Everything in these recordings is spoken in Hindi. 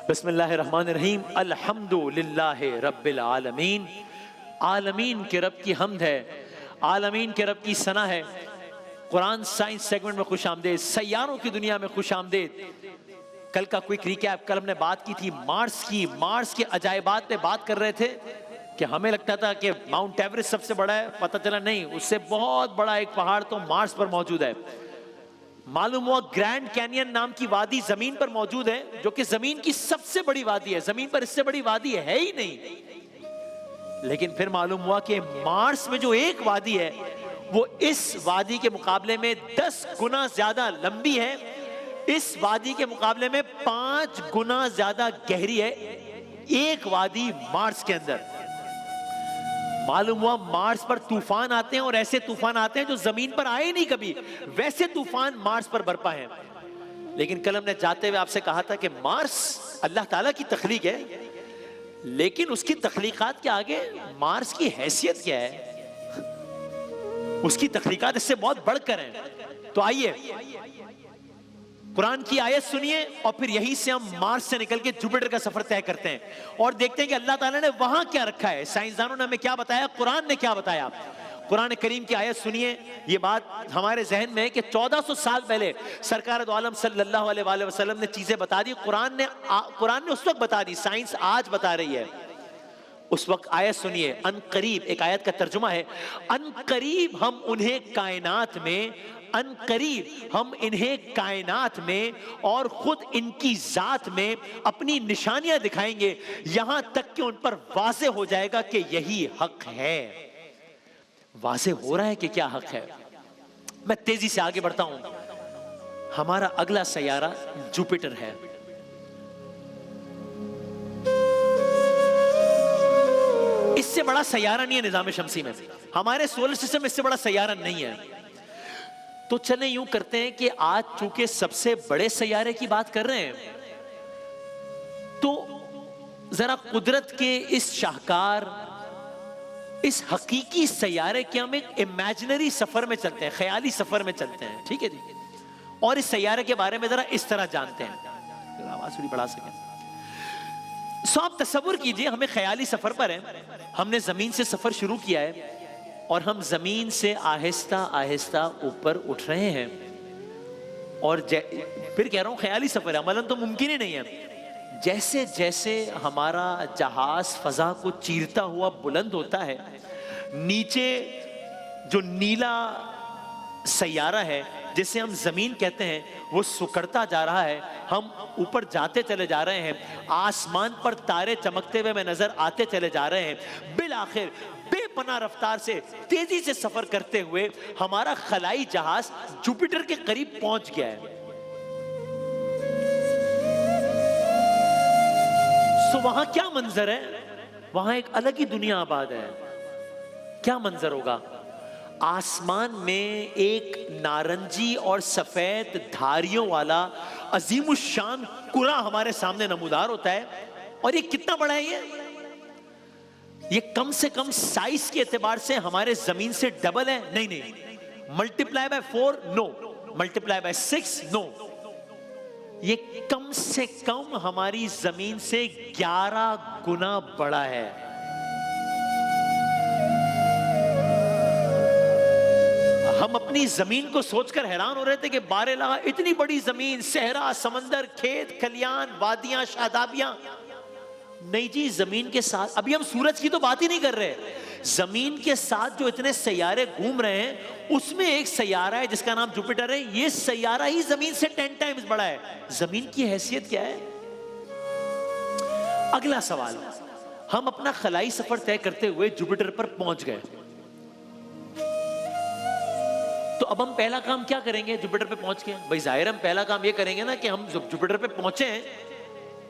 बिस्मिल्लाहिर्रहमानिर्रहीम। अल्हम्दुलिल्लाहि रब्बिल आलमीन। आलमीन के रब की हम्द है, आलमीन के रब की सना है। कुरान साइंस सेगमेंट में खुश आमदेद, सैयारों की दुनिया में खुश आमदेद। कल का क्विक रिकैप, कल हमने बात की थी मार्स की। मार्स के अजायबात पे बात कर रहे थे कि हमें लगता था कि माउंट एवरेस्ट सबसे बड़ा है, पता चला नहीं, उससे बहुत बड़ा एक पहाड़ तो मार्स पर मौजूद है। मालूम हुआ ग्रैंड कैनियन नाम की वादी जमीन पर मौजूद है, जो कि जमीन की सबसे बड़ी वादी है। जमीन पर इससे बड़ी वादी है ही नहीं। लेकिन फिर मालूम हुआ कि मार्स में जो एक वादी है वो इस वादी के मुकाबले में 10 गुना ज्यादा लंबी है, इस वादी के मुकाबले में 5 गुना ज्यादा गहरी है। एक वादी मार्स के अंदर। मालूम हुआ मार्स पर तूफान आते हैं, और ऐसे तूफान आते हैं जो जमीन पर आए नहीं कभी, वैसे तूफान मार्स पर बरपा है। लेकिन कल हमने जाते हुए आपसे कहा था कि मार्स अल्लाह ताला की तख्लीक है, लेकिन उसकी तख्लीकात के आगे मार्स की हैसियत क्या है? उसकी तख्लीकात इससे बहुत बढ़कर हैं। तो आइए कुरान की आयत सुनिए और फिर यहीं से हम मार्स से निकल के जुपिटर का सफर तय करते हैं और देखते हैं कि अल्लाह ताला ने वहां क्या रखा है। साइंसदानों ने हमें क्या बताया, कुरान ने क्या बताया। कुरान करीम की आयत सुनिए। ये बात हमारे जहन में है कि 1400 साल पहले सरकार दो आलम सल्लल्लाहु अलैहि वसल्लम ने चीजें बता दी। कुरान ने उस वक्त बता दी, साइंस आज बता रही है। उस वक्त आयत सुनिए। अनकरीब, एक आयत का तर्जुमा है, अनकरीब हम उन्हें कायनात में, अनकरीब हम इन्हें कायनात में और खुद इनकी जात में अपनी निशानियां दिखाएंगे, यहां तक कि उन पर वाज़े हो जाएगा कि यही हक है। वाज़े हो रहा है कि क्या हक है। मैं तेजी से आगे बढ़ता हूं। हमारा अगला सैयारा जुपिटर है। इससे बड़ा सैयारा नहीं है निजाम शमसी में, हमारे सोलर सिस्टम में इससे बड़ा सैयारा नहीं है। तो चले यूं करते हैं कि आज चूंकि सबसे बड़े सैयारे की बात कर रहे हैं, तो जरा कुदरत के इस शाहकार, इस हकीकी सैयारे के हम एक इमेजिनरी सफर में चलते हैं, ख्याली सफर में चलते हैं, ठीक है जी। और इस सैयारे के बारे में जरा इस तरह जानते हैं। आवाज थोड़ी बढ़ा सकें। सो आप तसव्वुर कीजिए, हमें ख्याली सफर पर है, हमने जमीन से सफर शुरू किया है और हम जमीन से आहिस्ता आहिस्ता ऊपर उठ रहे हैं। और फिर कह रहा हूं ख्याली सफर है, अमलन तो मुमकिन ही नहीं है। जैसे जैसे हमारा जहाज फजा को चीरता हुआ बुलंद होता है, नीचे जो नीला सैयारा है जिसे हम जमीन कहते हैं, वो सुकड़ता जा रहा है। हम ऊपर जाते चले जा रहे हैं, आसमान पर तारे चमकते हुए में नजर आते चले जा रहे हैं। बिल आखिर बेपनाह रफ्तार से तेजी से सफर करते हुए हमारा खलाई जहाज जुपिटर के करीब पहुंच गया है। सो वहां क्या मंजर है? वहां एक अलग ही दुनिया आबाद है। क्या मंजर होगा? आसमान में एक नारंगी और सफेद धारियों वाला अजीमुशान कुरा हमारे सामने नमूदार होता है। और ये कितना बड़ा है? ये कम से कम साइज के एतबार से हमारे जमीन से डबल है। नहीं, multiply by 4 no, multiply by 6 no. ये कम से कम हमारी जमीन से 11 गुना बड़ा है। हम अपनी जमीन को सोचकर हैरान हो रहे थे कि बारेला इतनी बड़ी जमीन, सहरा, समंदर, खेत खलियान, वादियां, शादाबियां। नहीं जी, जमीन के साथ, अभी हम सूरज की तो बात ही नहीं कर रहे, जमीन के साथ जो इतने सैयारे घूम रहे हैं, उसमें एक सैयारा है जिसका नाम जुपिटर है। ये सैयारा ही जमीन से 10 टाइम्स बड़ा है। जमीन की हैसियत क्या है? अगला सवाल, हम अपना खलाई सफर तय करते हुए जुपिटर पर पहुंच गए, तो अब हम पहला काम क्या करेंगे? जुपिटर पे पहुंच गए, भाई जाहिर हम पहला काम ये करेंगे ना कि हम जुपिटर पे पहुंचे हैं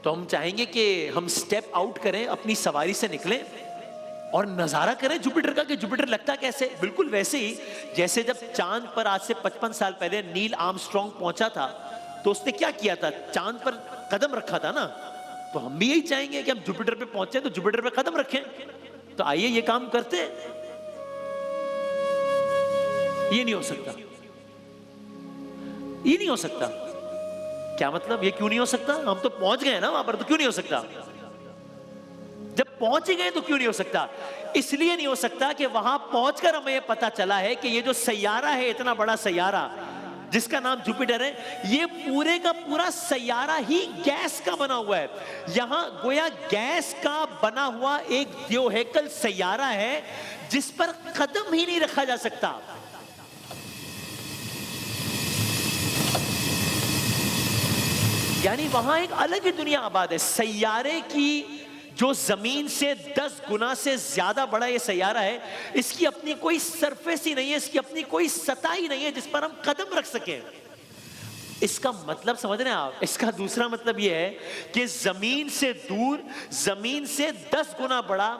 तो हम चाहेंगे कि हम स्टेप आउट करें, अपनी सवारी से निकलें और नजारा करें जुपिटर का कि जुपिटर लगता कैसे। बिल्कुल वैसे ही जैसे जब चांद पर आज से 55 साल पहले नील आर्मस्ट्रांग पहुंचा था, तो उसने क्या किया था? चांद पर कदम रखा था ना। तो हम भी यही चाहेंगे कि हम जुपिटर पे पहुंचे तो जुपिटर पे कदम रखें। तो आइए ये काम करते हैं। ये नहीं हो सकता, ये नहीं हो सकता। क्या मतलब? ये क्यों नहीं हो सकता? हम तो पहुंच गए ना वहां पर, तो क्यों नहीं हो सकता? जब पहुंच ही गए तो क्यों नहीं हो सकता? इसलिए नहीं हो सकता कि वहां पहुंचकर हमें यह पता चला है कि ये जो सैयारा है, इतना बड़ा सैयारा जिसका नाम जुपिटर है, ये पूरे का पूरा सैयारा ही गैस का बना हुआ है। यहां गोया गैस का बना हुआ एक द्योहेकल सैयारा है जिस पर कदम ही नहीं रखा जा सकता। यानी वहां एक अलग ही दुनिया आबाद है। सैयारे की जो जमीन से 10 गुना से ज्यादा बड़ा ये सैयारा है, इसकी अपनी कोई सरफेस ही नहीं है, इसकी अपनी कोई सतह ही नहीं है जिस पर हम कदम रख सकें। इसका मतलब समझ रहे हैं आप? इसका दूसरा मतलब यह है कि जमीन से दूर, जमीन से 10 गुना बड़ा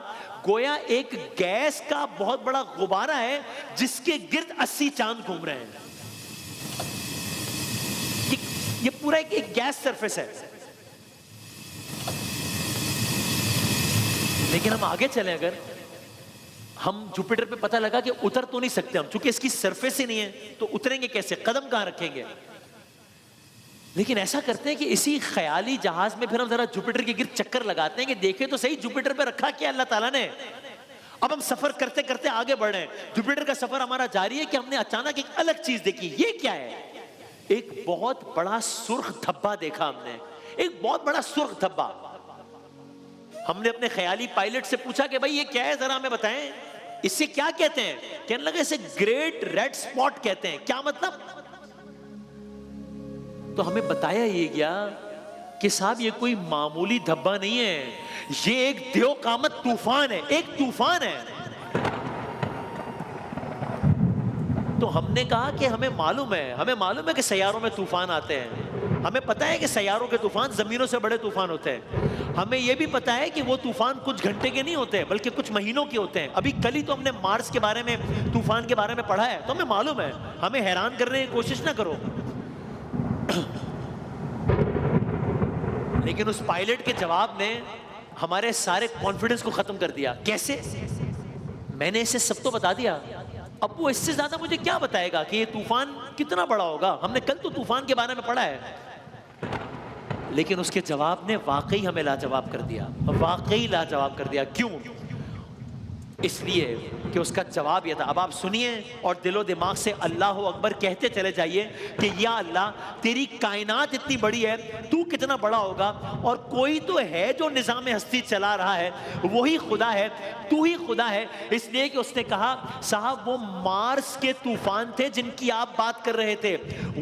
गोया एक गैस का बहुत बड़ा गुब्बारा है जिसके गिर्द 80 चांद घूम रहे हैं। ये पूरा एक गैस सरफेस है। लेकिन हम आगे चले, अगर हम जुपिटर पे पता लगा कि उतर तो नहीं सकते हम, चूंकि इसकी सरफेस ही नहीं है, तो उतरेंगे कैसे? कदम कहां रखेंगे? लेकिन ऐसा करते हैं कि इसी ख्याली जहाज में फिर हम जरा जुपिटर के गिर्द चक्कर लगाते हैं कि देखें तो सही जुपिटर पे रखा क्या अल्लाह ताला ने। अब हम सफर करते करते आगे बढ़ रहे हैं, जुपिटर का सफर हमारा जारी है कि हमने अचानक एक अलग चीज देखी। ये क्या है? एक बहुत बड़ा सुर्ख धब्बा देखा हमने, एक बहुत बड़ा सुर्ख धब्बा। हमने अपने ख्याली पायलट से पूछा कि भाई ये क्या है, जरा हमें बताएं, इसे क्या कहते हैं? कहने लगे इसे ग्रेट रेड स्पॉट कहते हैं। क्या मतलब? तो हमें बताया ये गया कि साहब ये कोई मामूली धब्बा नहीं है, ये एक द्योकामत तूफान है, एक तूफान है। तो हमने कहा कि हमें मालूम है कि सैयारों में तूफान आते हैं, हमें पता है कि सैयारों के तूफान जमीनों से बड़े तूफान होते हैं, हमें यह भी पता है कि वो तूफान कुछ घंटे के नहीं होते बल्कि कुछ महीनों के होते हैं। अभी कल ही तो हमने मार्स के बारे में, तूफान के बारे में पढ़ा है, तो हमें मालूम है। हमें हैरान करने की कोशिश ना करो। लेकिन उस पायलट के जवाब ने हमारे सारे कॉन्फिडेंस को खत्म कर दिया। कैसे? मैंने इसे सब तो बता दिया, अब वो इससे ज्यादा मुझे क्या बताएगा कि ये तूफान कितना बड़ा होगा? हमने कल तो तूफान के बारे में पढ़ा है। लेकिन उसके जवाब ने वाकई हमें लाजवाब कर दिया, वाकई लाजवाब कर दिया। क्यों? इसलिए कि उसका जवाब यह था। अब आप सुनिए और दिलो दिमाग से अल्लाह अकबर कहते चले जाइए कि या अल्लाह, तेरी कायनात इतनी बड़ी है, तू कितना बड़ा होगा, और कोई तो है जो निज़ाम हस्ती चला रहा है, वही खुदा है, तू ही खुदा है। इसलिए कि उसने कहा साहब वो मार्स के तूफान थे जिनकी आप बात कर रहे थे,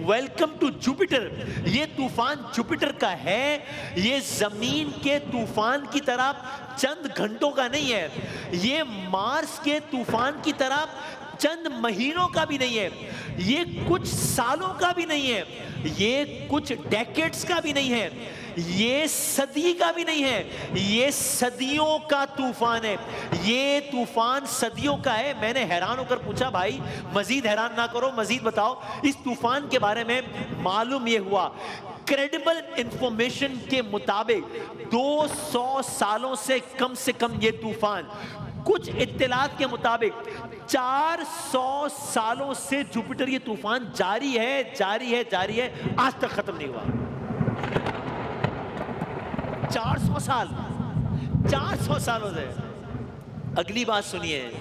वेलकम टू जुपिटर। ये तूफान जुपिटर का है, ये जमीन के तूफान की तरह चंद घंटों का नहीं है, ये मार्स के तूफान की तरह चंद महीनों का भी नहीं है, ये कुछ सालों का भी नहीं है, ये कुछ डेकेड्स का भी नहीं है, ये सदी का भी नहीं है, ये सदियों का तूफान है। ये तूफान सदियों का है। मैंने हैरान होकर पूछा, भाई मजीद हैरान ना करो, मजीद बताओ। इस तूफान के बारे में मालूम ये हुआ, क्रेडिबल इंफॉर्मेशन के मुताबिक 200 सालों से कम ये तूफान, कुछ इत्तलात के मुताबिक 400 सालों से जुपिटर ये तूफान जारी है, आज तक खत्म नहीं हुआ। 400 साल, 400 सालों से। अगली बात सुनिए,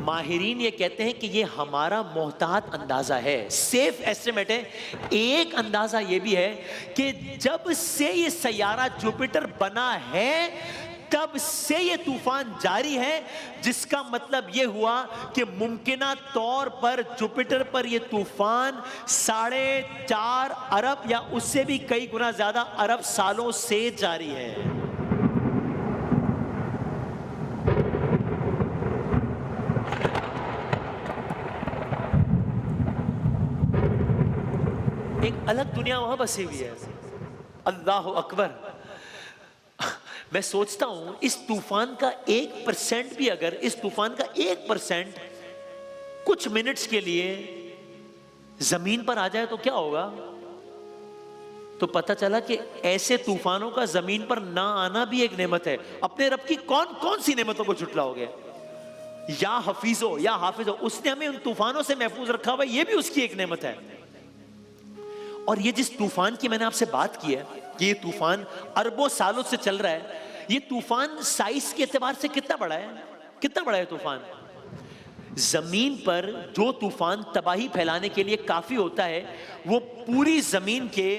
माहिरीन ये कहते हैं कि ये हमारा मोहतात अंदाजा है, सेफ एस्टिमेट है। एक अंदाजा ये भी है कि जब से ये सैयारा जुपिटर बना है तब से ये तूफान जारी है, जिसका मतलब ये हुआ कि मुमकिना तौर पर जुपिटर पर ये तूफान 4.5 अरब या उससे भी कई गुना ज्यादा अरब सालों से जारी है। एक अलग दुनिया वहां बसी हुई है। अल्लाह अकबर। मैं सोचता हूं इस तूफान का 1% भी, अगर इस तूफान का 1% कुछ मिनट्स के लिए जमीन पर आ जाए तो क्या होगा? तो पता चला कि ऐसे तूफानों का जमीन पर ना आना भी एक नेमत है। अपने रब की कौन कौन सी नेमतों को झुटलाओगे? या हफीजो, या हाफिजो, उसने हमें उन तूफानों से महफूज रखा हुआ, यह भी उसकी एक नेमत है। और ये जिस तूफान की मैंने आपसे बात की है कि ये तूफान अरबों सालों से चल रहा है, ये तूफान साइज के एतबार से कितना बड़ा है? कितना बड़ा है तूफान? जमीन पर जो तूफान तबाही फैलाने के लिए काफी होता है, वो पूरी जमीन के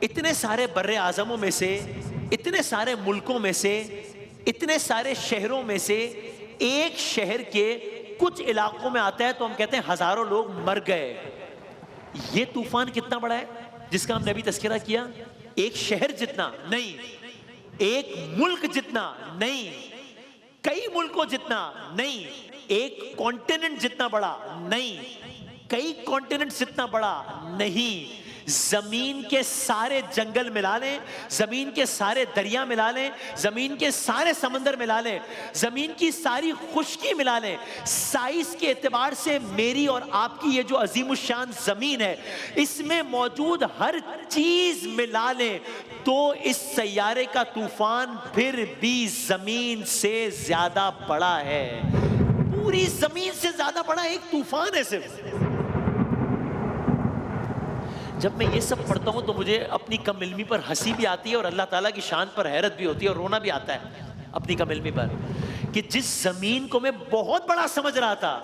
इतने सारे बर्रे आजमों में से, इतने सारे मुल्कों में से, इतने सारे शहरों में से एक शहर के कुछ इलाकों में आता है तो हम कहते हैं हजारों लोग मर गए। ये तूफान कितना बड़ा है जिसका हमने अभी तज़किरा किया? एक शहर जितना नहीं, एक मुल्क जितना नहीं, कई मुल्कों जितना नहीं, एक कॉन्टिनेंट जितना बड़ा नहीं, कई कॉन्टिनेंट जितना बड़ा नहीं। जमीन के सारे जंगल मिला लें, जमीन के सारे दरिया मिला लें, जमीन के सारे समंदर मिला लें, जमीन की सारी खुश्की मिला लें, साइज के एतबार से मेरी और आपकी ये जो अजीमुशान जमीन है, इसमें मौजूद हर चीज मिला लें तो इस सैयारे का तूफान फिर भी जमीन से ज्यादा बड़ा है। पूरी जमीन से ज्यादा बड़ा एक तूफान है सिर्फ। जब मैं ये सब पढ़ता हूं तो मुझे अपनी कम इल्मी पर हंसी भी आती है और अल्लाह ताला की शान पर हैरत भी होती है और रोना भी आता है अपनी कम इल्मी पर कि जिस जमीन को मैं बहुत बड़ा समझ रहा था,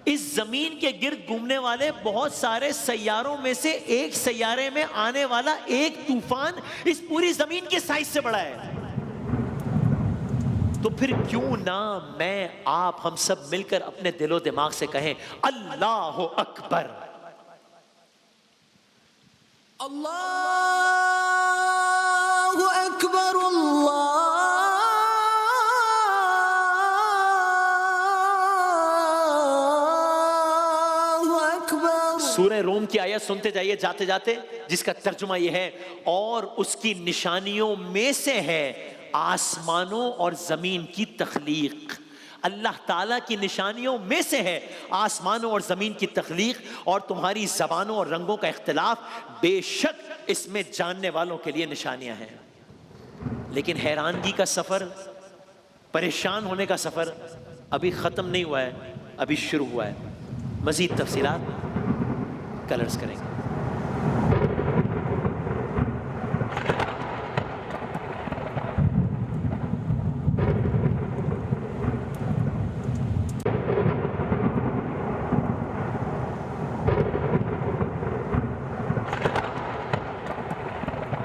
इस जमीन के गिर्द घूमने वाले बहुत सारे सैयारों में से एक सैयारे में आने वाला एक तूफान इस पूरी जमीन के साइज से बड़ा है। तो फिर क्यों ना मैं, आप, हम सब मिलकर अपने दिलो दिमाग से कहें अल्लाह अकबर। अल्लाहु अकबर, अल्लाहु अकबर। सूरह रोम की आयत सुनते जाइए जाते जाते, जिसका तर्जुमा यह है, और उसकी निशानियों में से है आसमानों और जमीन की तख्लीक। अल्लाह ताला की निशानियों में से है आसमानों और ज़मीन की तख्लीक और तुम्हारी ज़बानों और रंगों का इख्तिलाफ। बेशक इसमें जानने वालों के लिए निशानियां हैं, लेकिन हैरानगी का सफ़र, परेशान होने का सफ़र अभी ख़त्म नहीं हुआ है, अभी शुरू हुआ है। मज़ीद तफसीलात कलर्स करेंगे।